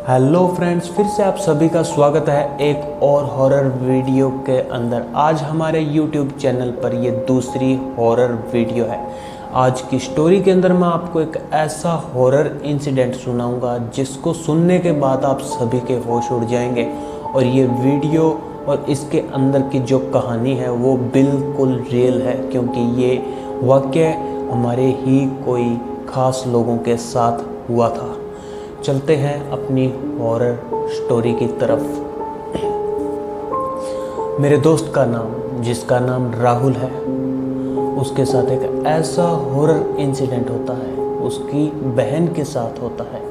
Hello friends, फिर से आप सभी का स्वागत है एक और हॉरर वीडियो के अंदर। आज हमारे यूट्यूब चैनल पर ये दूसरी हॉरर वीडियो है। आज की स्टोरी के अंदर मैं आपको एक ऐसा हॉरर इंसिडेंट सुनाऊंगा जिसको सुनने के बाद आप सभी के होश उड़ जाएंगे। और ये वीडियो और इसके अंदर की जो कहानी है वो बिल्कुल रियल है, क्योंकि ये वाक़या हमारे ही कोई ख़ास लोगों के साथ हुआ था। चलते हैं अपनी हॉरर स्टोरी की तरफ। मेरे दोस्त का नाम, जिसका नाम राहुल है, उसके साथ एक ऐसा हॉरर इंसिडेंट होता है। उसकी बहन के साथ होता है।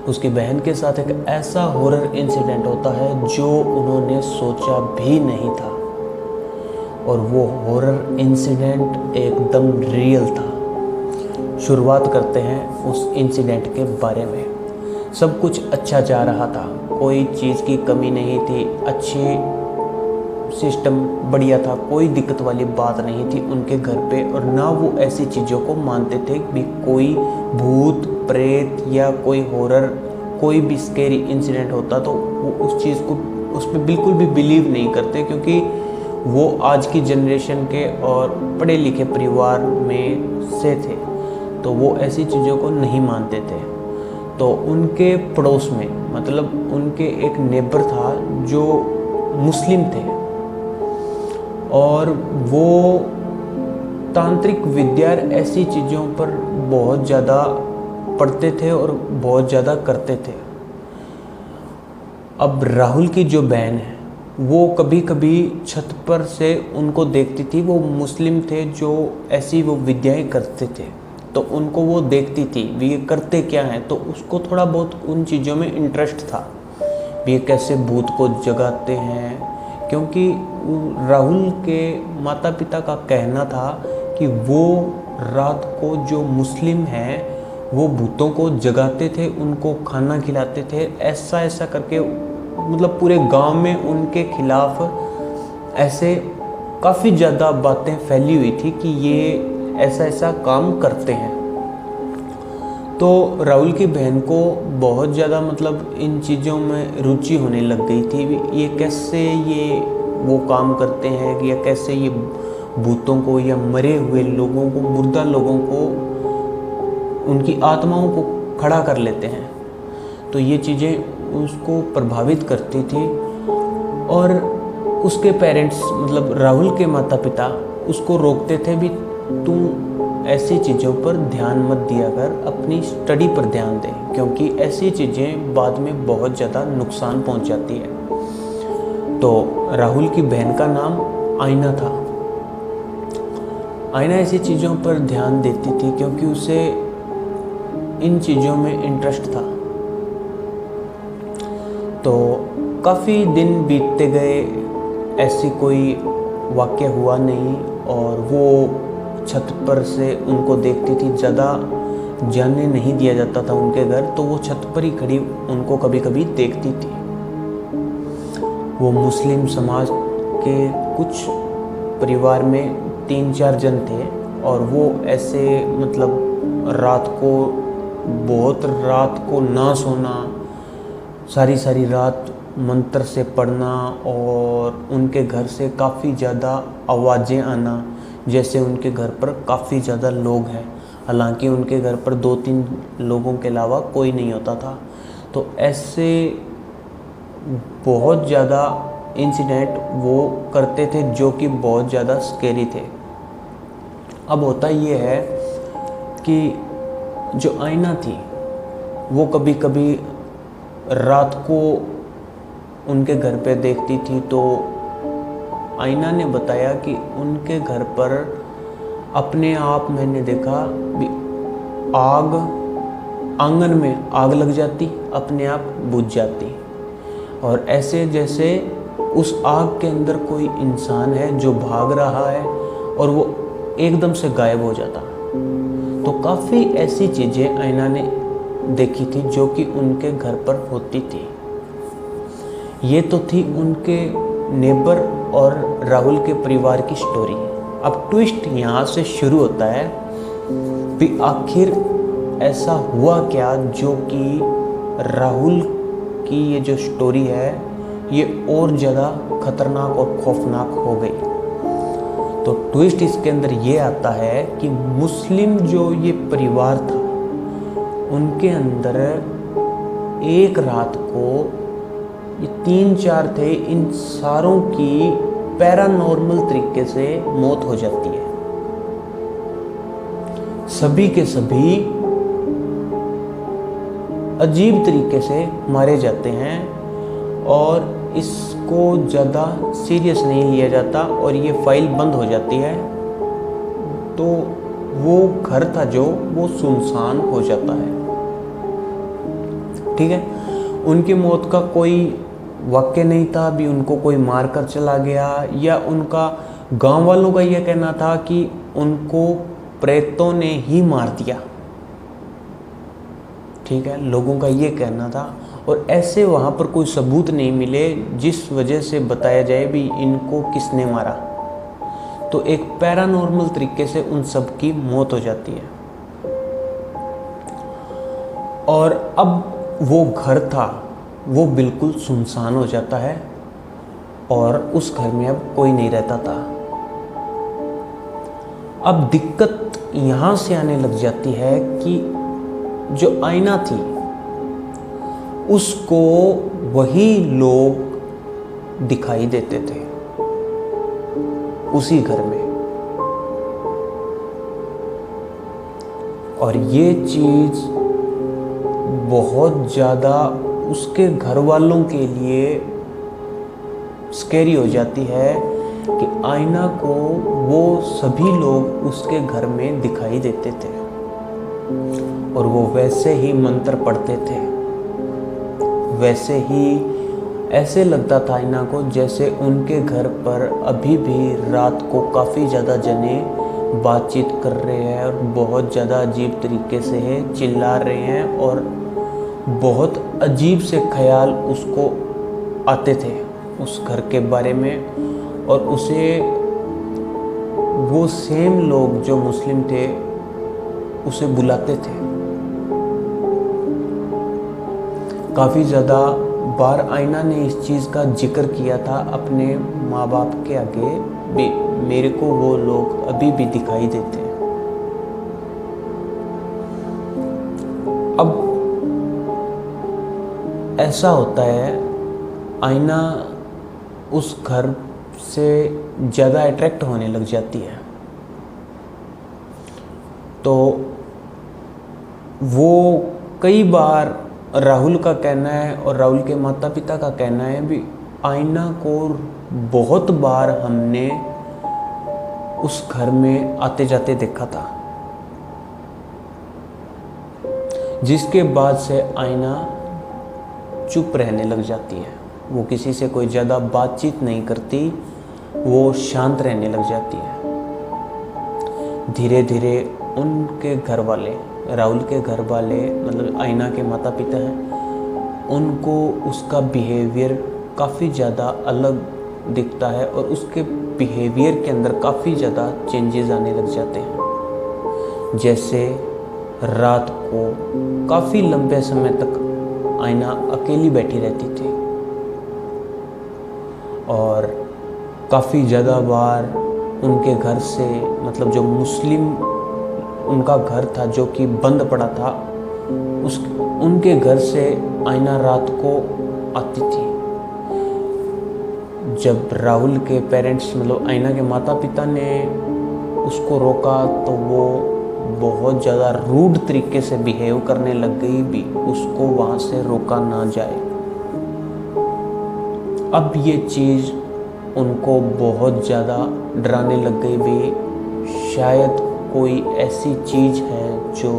उसकी बहन के साथ एक ऐसा हॉरर इंसिडेंट होता है जो उन्होंने सोचा भी नहीं था। और वो हॉरर इंसिडेंट एकदम रियल था। शुरुआत करते हैं उस इंसिडेंट के बारे में। सब कुछ अच्छा जा रहा था, कोई चीज़ की कमी नहीं थी, अच्छी सिस्टम बढ़िया था, कोई दिक्कत वाली बात नहीं थी उनके घर पे। और ना वो ऐसी चीज़ों को मानते थे भी कोई भूत प्रेत या कोई हॉरर, कोई भी स्कैरी इंसिडेंट होता तो वो उस चीज़ को उसमें बिल्कुल भी बिलीव नहीं करते, क्योंकि वो आज की जनरेशन के और पढ़े लिखे परिवार में से थे, तो वो ऐसी चीज़ों को नहीं मानते थे। तो उनके पड़ोस में, मतलब उनके एक नेबर था जो मुस्लिम थे, और वो तांत्रिक विद्या ऐसी चीज़ों पर बहुत ज़्यादा पढ़ते थे और बहुत ज़्यादा करते थे। अब राहुल की जो बहन है वो कभी कभी छत पर से उनको देखती थी। वो मुस्लिम थे जो ऐसी वो विद्याएं करते थे, तो उनको वो देखती थी भी ये करते क्या हैं। तो उसको थोड़ा बहुत उन चीज़ों में इंटरेस्ट था भी ये कैसे भूत को जगाते हैं, क्योंकि राहुल के माता पिता का कहना था कि वो रात को जो मुस्लिम हैं वो भूतों को जगाते थे, उनको खाना खिलाते थे, ऐसा ऐसा करके। मतलब पूरे गांव में उनके खिलाफ ऐसे काफ़ी ज़्यादा बातें फैली हुई थी कि ये ऐसा ऐसा काम करते हैं। तो राहुल की बहन को बहुत ज़्यादा मतलब इन चीज़ों में रुचि होने लग गई थी। ये कैसे ये वो काम करते हैं, या कैसे ये भूतों को या मरे हुए लोगों को, मुर्दा लोगों को, उनकी आत्माओं को खड़ा कर लेते हैं। तो ये चीज़ें उसको प्रभावित करती थी। और उसके पेरेंट्स, मतलब राहुल के माता पिता, उसको रोकते थे भी तुम ऐसी चीज़ों पर ध्यान मत दिया कर, अपनी स्टडी पर ध्यान दे, क्योंकि ऐसी चीज़ें बाद में बहुत ज़्यादा नुकसान पहुंचाती है। तो राहुल की बहन का नाम आयना था। आयना ऐसी चीज़ों पर ध्यान देती थी क्योंकि उसे इन चीज़ों में इंटरेस्ट था। तो काफ़ी दिन बीतते गए, ऐसी कोई वाक़या हुआ नहीं, और वो छत पर से उनको देखती थी। ज़्यादा जाने नहीं दिया जाता था उनके घर, तो वो छत पर ही खड़ी उनको कभी कभी देखती थी। वो मुस्लिम समाज के कुछ परिवार में 3-4 जन थे, और वो ऐसे मतलब रात को, बहुत रात को ना सोना, सारी सारी रात मंत्र से पढ़ना, और उनके घर से काफ़ी ज़्यादा आवाज़ें आना, जैसे उनके घर पर काफ़ी ज़्यादा लोग हैं। हालांकि उनके घर पर 2-3 लोगों के अलावा कोई नहीं होता था। तो ऐसे बहुत ज़्यादा इंसिडेंट वो करते थे जो कि बहुत ज़्यादा स्कैरी थे। अब होता ये है कि जो आयना थी वो कभी कभी रात को उनके घर पे देखती थी। तो आयना ने बताया कि उनके घर पर अपने आप मैंने देखा भी आग, आंगन में आग लग जाती, अपने आप बुझ जाती, और ऐसे जैसे उस आग के अंदर कोई इंसान है जो भाग रहा है और वो एकदम से गायब हो जाता। तो काफ़ी ऐसी चीज़ें आयना ने देखी थी जो कि उनके घर पर होती थी। ये तो थी उनके नेबर और राहुल के परिवार की स्टोरी। अब ट्विस्ट यहाँ से शुरू होता है कि आखिर ऐसा हुआ क्या जो कि राहुल कि ये जो स्टोरी है ये और ज़्यादा खतरनाक और खौफनाक हो गई। तो ट्विस्ट इसके अंदर ये आता है कि मुस्लिम जो ये परिवार था उनके अंदर एक रात को ये 3-4 थे, इन सारों की पैरानॉर्मल तरीके से मौत हो जाती है। सभी के सभी अजीब तरीके से मारे जाते हैं और इसको ज़्यादा सीरियस नहीं लिया जाता और ये फाइल बंद हो जाती है। तो वो घर था जो वो सुनसान हो जाता है। ठीक है, उनकी मौत का कोई वाक्य नहीं था, अभी उनको कोई मार कर चला गया, या उनका गांव वालों का यह कहना था कि उनको प्रेतों ने ही मार दिया। ठीक है, लोगों का ये कहना था और ऐसे वहाँ पर कोई सबूत नहीं मिले जिस वजह से बताया जाए भी इनको किसने मारा। तो एक पैरानॉर्मल तरीके से उन सब की मौत हो जाती है। और अब वो घर था वो बिल्कुल सुनसान हो जाता है और उस घर में अब कोई नहीं रहता था। अब दिक्कत यहाँ से आने लग जाती है कि जो आईना थी उसको वही लोग दिखाई देते थे उसी घर में। और ये चीज बहुत ज़्यादा उसके घर वालों के लिए स्कैरी हो जाती है कि आईना को वो सभी लोग उसके घर में दिखाई देते थे और वो वैसे ही मंत्र पढ़ते थे, वैसे ही ऐसे लगता था आईना को जैसे उनके घर पर अभी भी रात को काफ़ी ज़्यादा जने बातचीत कर रहे हैं और बहुत ज़्यादा अजीब तरीके से चिल्ला रहे हैं और बहुत अजीब से ख्याल उसको आते थे उस घर के बारे में। और उसे वो सेम लोग जो मुस्लिम थे उसे बुलाते थे। काफ़ी ज़्यादा बार आईना ने इस चीज़ का जिक्र किया था अपने माँ बाप के आगे भी, मेरे को वो लोग अभी भी दिखाई देते हैं। अब ऐसा होता है आईना उस घर से ज़्यादा अट्रैक्ट होने लग जाती है। तो वो कई बार राहुल का कहना है और राहुल के माता पिता का कहना है भी आईना को बहुत बार हमने उस घर में आते जाते देखा था, जिसके बाद से आईना चुप रहने लग जाती है। वो किसी से कोई ज़्यादा बातचीत नहीं करती, वो शांत रहने लग जाती है। धीरे धीरे उनके घर वाले, राहुल के घर वाले मतलब आईना के माता पिता हैं, उनको उसका बिहेवियर काफ़ी ज़्यादा अलग दिखता है और उसके बिहेवियर के अंदर काफ़ी ज़्यादा चेंजेस आने लग जाते हैं। जैसे रात को काफ़ी लंबे समय तक आईना अकेली बैठी रहती थी और काफ़ी ज़्यादा बार उनके घर से मतलब जो मुस्लिम उनका घर था जो कि बंद पड़ा था उनके घर से आईना रात को आती थी। जब राहुल के पेरेंट्स मतलब आईना के माता पिता ने उसको रोका तो वो बहुत ज़्यादा रूड तरीके से बिहेव करने लग गई भी उसको वहाँ से रोका ना जाए। अब ये चीज़ उनको बहुत ज़्यादा डराने लग गई भी शायद कोई ऐसी चीज़ है जो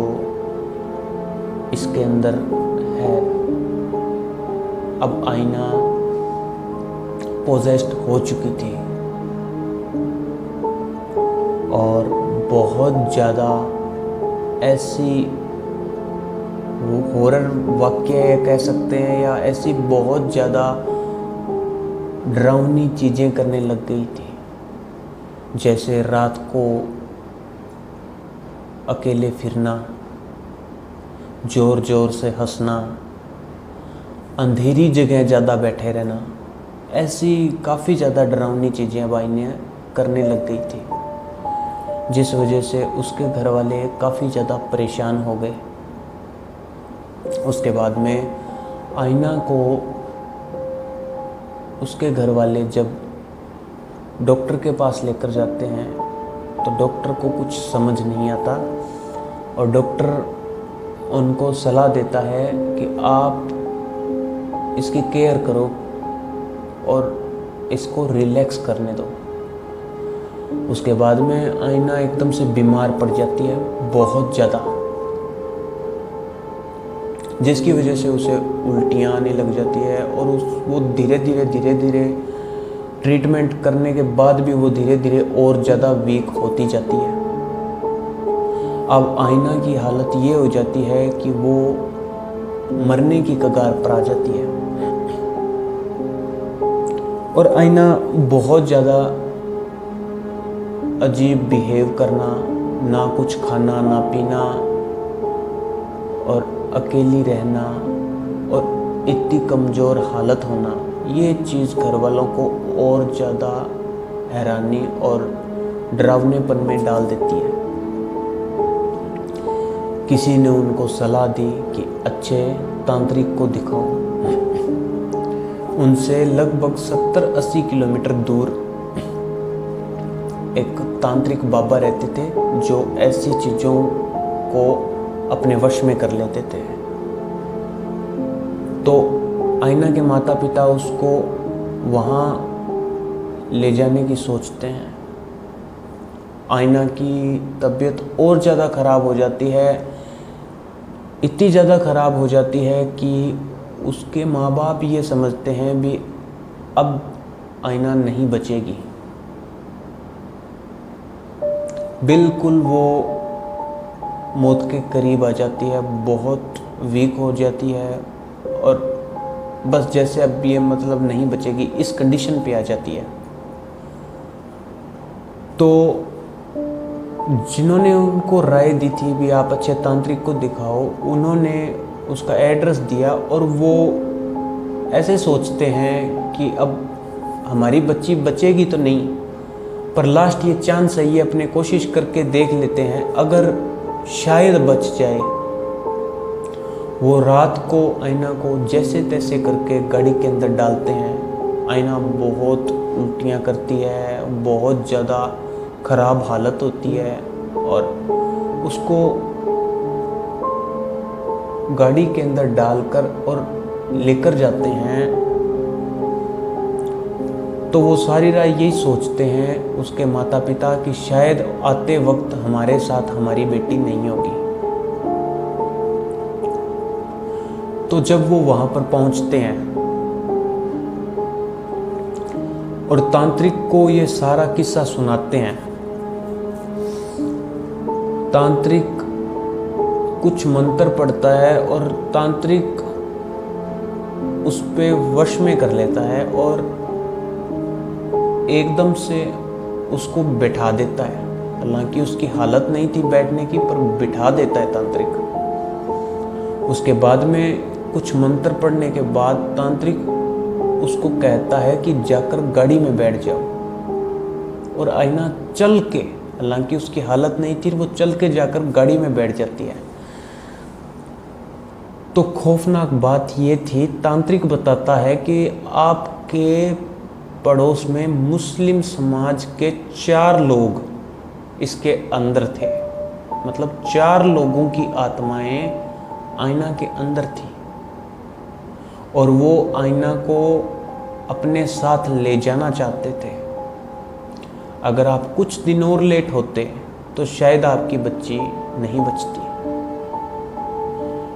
इसके अंदर है। अब आईना पोजेस्ड हो चुकी थी और बहुत ज़्यादा ऐसी हॉरर वाक्य कह सकते हैं या ऐसी बहुत ज़्यादा डरावनी चीज़ें करने लग गई थी। जैसे रात को अकेले फिरना, ज़ोर ज़ोर से हंसना अंधेरी जगह ज़्यादा बैठे रहना, ऐसी काफ़ी ज़्यादा डरावनी चीज़ें अब आईना करने लग गई थी, जिस वजह से उसके घर वाले काफ़ी ज़्यादा परेशान हो गए। उसके बाद में आईना को उसके घर वाले जब डॉक्टर के पास लेकर जाते हैं तो डॉक्टर को कुछ समझ नहीं आता और डॉक्टर उनको सलाह देता है कि आप इसकी केयर करो और इसको रिलैक्स करने दो। उसके बाद में आईना एकदम से बीमार पड़ जाती है बहुत ज़्यादा, जिसकी वजह से उसे उल्टियाँ आने लग जाती है और वो धीरे धीरे ट्रीटमेंट करने के बाद भी वो धीरे धीरे और ज़्यादा वीक होती जाती है। अब आईना की हालत ये हो जाती है कि वो मरने की कगार पर आ जाती है और आईना बहुत ज़्यादा अजीब बिहेव करना, ना कुछ खाना ना पीना और अकेली रहना और इतनी कमज़ोर हालत होना, ये चीज़ घर वालों को और ज़्यादा हैरानी और डरावनेपन में डाल देती है। किसी ने उनको सलाह दी कि अच्छे तांत्रिक को दिखाओ। उनसे लगभग 70-80 किलोमीटर दूर एक तांत्रिक बाबा रहते थे जो ऐसी चीज़ों को अपने वश में कर लेते थे। तो आईना के माता पिता उसको वहाँ ले जाने की सोचते हैं। आईना की तबीयत और ज़्यादा ख़राब हो जाती है, इतनी ज़्यादा ख़राब हो जाती है कि उसके माँ बाप ये समझते हैं भी अब आईना नहीं बचेगी। बिल्कुल वो मौत के करीब आ जाती है, बहुत वीक हो जाती है और बस जैसे अब ये मतलब नहीं बचेगी इस कंडीशन पे आ जाती है। तो जिन्होंने उनको राय दी थी भी आप अच्छे तांत्रिक को दिखाओ, उन्होंने उसका एड्रेस दिया और वो ऐसे सोचते हैं कि अब हमारी बच्ची बचेगी तो नहीं, पर लास्ट ये चांस है, ये अपने कोशिश करके देख लेते हैं, अगर शायद बच जाए। वो रात को आईना को जैसे तैसे करके गाड़ी के अंदर डालते हैं। आईना बहुत उल्टियाँ करती है, बहुत ज़्यादा ख़राब हालत होती है और उसको गाड़ी के अंदर डालकर और लेकर जाते हैं। तो वो सारी रात यही सोचते हैं उसके माता पिता कि शायद आते वक्त हमारे साथ हमारी बेटी नहीं होगी। तो जब वो वहाँ पर पहुँचते हैं और तांत्रिक को ये सारा किस्सा सुनाते हैं, तांत्रिक कुछ मंत्र पढ़ता है और तांत्रिक उस पे वश में कर लेता है और एकदम से उसको बैठा देता है। हालांकि उसकी हालत नहीं थी बैठने की, पर बिठा देता है तांत्रिक। उसके बाद में कुछ मंत्र पढ़ने के बाद तांत्रिक उसको कहता है कि जाकर गाड़ी में बैठ जाओ और आईना चल के, हालांकि उसकी हालत नहीं थी, वो चल के जाकर गाड़ी में बैठ जाती है। तो खौफनाक बात ये थी, तांत्रिक बताता है कि आपके पड़ोस में मुस्लिम समाज के 4 लोग इसके अंदर थे, मतलब 4 लोगों की आत्माएं आईना के अंदर थी और वो आईना को अपने साथ ले जाना चाहते थे। अगर आप कुछ दिन और लेट होते तो शायद आपकी बच्ची नहीं बचती।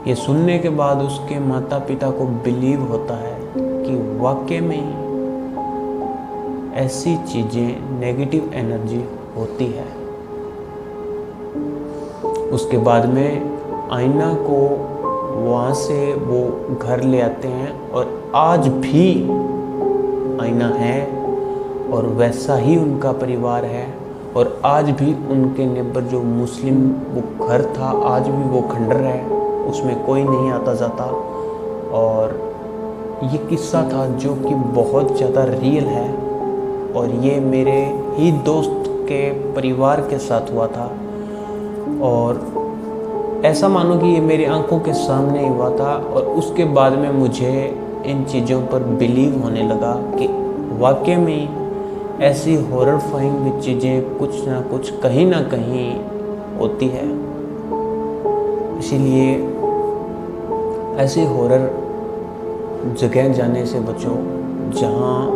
ये सुनने के बाद उसके माता पिता को बिलीव होता है कि वाकई में ऐसी चीज़ें, नेगेटिव एनर्जी होती है। उसके बाद में आईना को वहाँ से वो घर ले आते हैं और आज भी आईना है और वैसा ही उनका परिवार है और आज भी उनके नेबर जो मुस्लिम वो घर था, आज भी वो खंडर है, उसमें कोई नहीं आता जाता और ये किस्सा था जो कि बहुत ज़्यादा रियल है और ये मेरे ही दोस्त के परिवार के साथ हुआ था। और ऐसा मानो कि ये मेरी आंखों के सामने ही हुआ था और उसके बाद में मुझे इन चीज़ों पर बिलीव होने लगा कि वाकई में ऐसी हॉररफाइंग चीज़ें कुछ ना कुछ कहीं ना कहीं होती है। इसीलिए ऐसी हॉरर जगह जाने से बचो जहाँ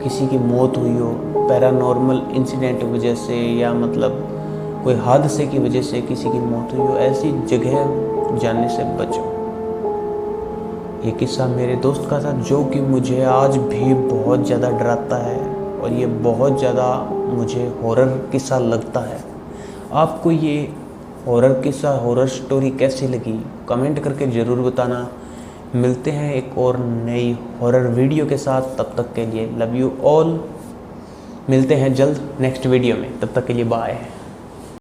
किसी की मौत हुई हो, पैरानॉर्मल इंसिडेंट की वजह से या मतलब कोई हादसे की वजह से किसी की मौत हुई हो, ऐसी जगह जाने से बचो। ये किस्सा मेरे दोस्त का था जो कि मुझे आज भी बहुत ज़्यादा डराता है और ये बहुत ज़्यादा मुझे हॉरर किस्सा लगता है। आपको ये हॉरर किस्सा, हॉरर स्टोरी कैसी लगी कमेंट करके ज़रूर बताना। मिलते हैं एक और नई हॉरर वीडियो के साथ, तब तक के लिए लव यू ऑल। मिलते हैं जल्द नेक्स्ट वीडियो में, तब तक के लिए बाय।